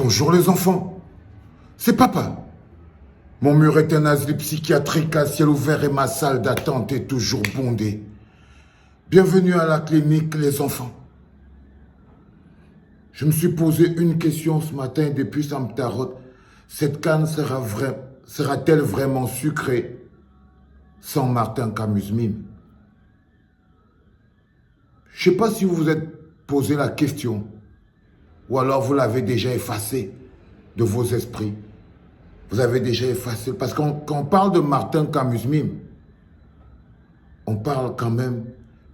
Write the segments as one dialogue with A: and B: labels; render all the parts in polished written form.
A: Bonjour les enfants, c'est papa. Mon mur est un asile psychiatrique à ciel ouvert et ma salle d'attente est toujours bondée. Bienvenue à la clinique les enfants. Je me suis posé une question ce matin et depuis ça me tarote. Cette canne sera-t-elle vraiment sucrée sans Martin Camus-Mime? Je ne sais pas si vous vous êtes posé la question ou alors vous l'avez déjà effacée de vos esprits. Vous avez déjà effacé. Parce que quand on parle de Martin Camus-Mime, on parle quand même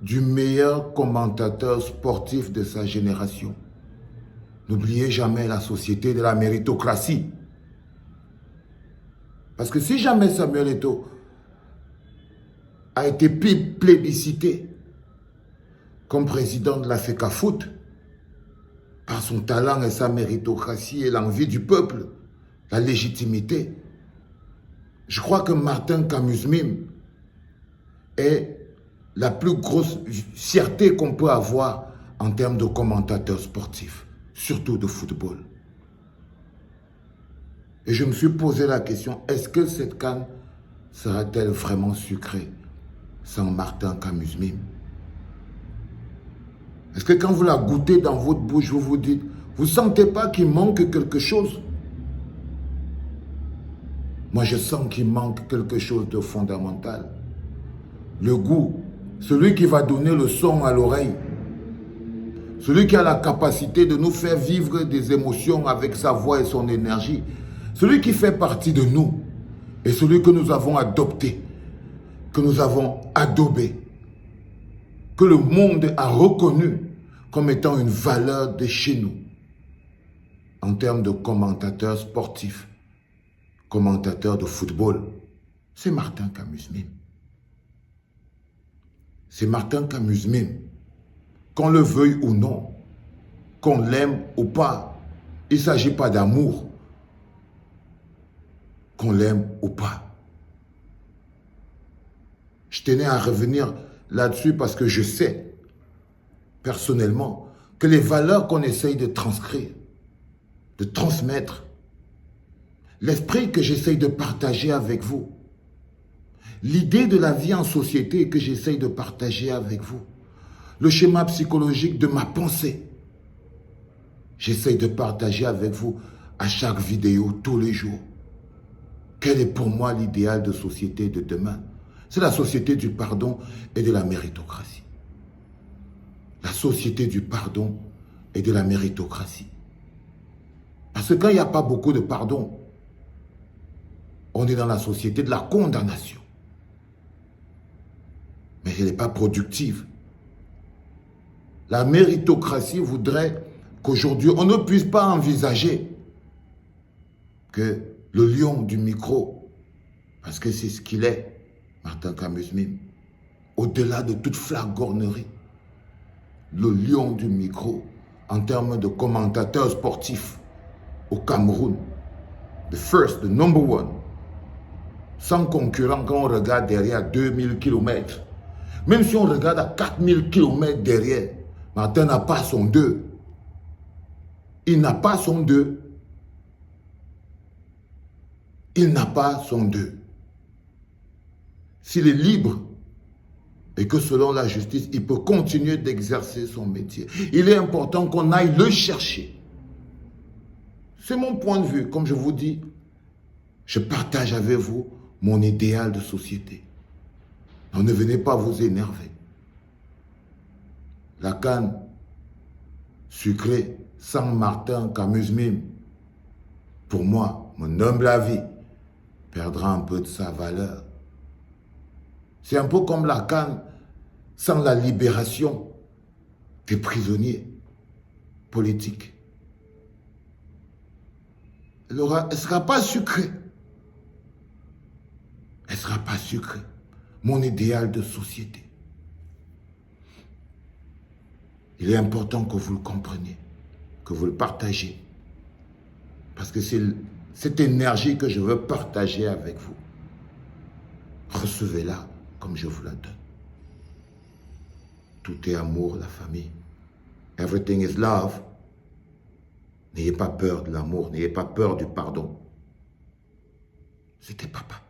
A: du meilleur commentateur sportif de sa génération. N'oubliez jamais la société de la méritocratie. Parce que si jamais Samuel Eto'o a été plébiscité comme président de la FECAFOOT, par son talent et sa méritocratie et l'envie du peuple, la légitimité, je crois que Martin Camus-Mime est la plus grosse fierté qu'on peut avoir en termes de commentateur sportif, surtout de football. Et je me suis posé la question, est-ce que cette canne sera-t-elle vraiment sucrée sans Martin Camus-Mime? Est-ce que quand vous la goûtez dans votre bouche, vous vous dites, vous ne sentez pas qu'il manque quelque chose? Moi, je sens qu'il manque quelque chose de fondamental. Le goût, celui qui va donner le son à l'oreille, celui qui a la capacité de nous faire vivre des émotions avec sa voix et son énergie, celui qui fait partie de nous et celui que nous avons adopté, que nous avons adobé, que le monde a reconnu comme étant une valeur de chez nous en termes de commentateurs sportifs, commentateurs de football, c'est Martin Camus-Mime. C'est Martin Camus-Mime. Qu'on le veuille ou non, qu'on l'aime ou pas, il ne s'agit pas d'amour, qu'on l'aime ou pas. Je tenais à revenir là-dessus parce que je sais, personnellement, que les valeurs qu'on essaye de transcrire, de transmettre, l'esprit que j'essaye de partager avec vous, l'idée de la vie en société que j'essaye de partager avec vous, le schéma psychologique de ma pensée, j'essaye de partager avec vous à chaque vidéo, tous les jours. Quel est pour moi l'idéal de société de demain? C'est la société du pardon et de la méritocratie. La société du pardon et de la méritocratie. Parce que quand il n'y a pas beaucoup de pardon, on est dans la société de la condamnation. Mais elle n'est pas productive. La méritocratie voudrait qu'aujourd'hui, on ne puisse pas envisager que le lion du micro, parce que c'est ce qu'il est, Martin Camus-Mime, au-delà de toute flagornerie, le lion du micro, en termes de commentateur sportif au Cameroun, the number one, sans concurrent quand on regarde derrière 2000 km. Même si on regarde à 4000 km derrière, Martin n'a pas son 2. Il n'a pas son 2. Il n'a pas son 2. S'il est libre et que selon la justice, il peut continuer d'exercer son métier, il est important qu'on aille le chercher. C'est mon point de vue. Comme je vous dis, je partage avec vous mon idéal de société. Donc ne venez pas vous énerver. La canne sucrée sans Martin Camus-Mime, pour moi, mon humble avis, perdra un peu de sa valeur. C'est un peu comme la canne sans la libération des prisonniers politiques. Elle ne sera pas sucrée. Elle ne sera pas sucrée. Mon idéal de société. Il est important que vous le compreniez, que vous le partagez. Parce que c'est cette énergie que je veux partager avec vous. Recevez-la comme je vous la donne. Tout est amour, la famille. Everything is love. N'ayez pas peur de l'amour, n'ayez pas peur du pardon. C'était papa.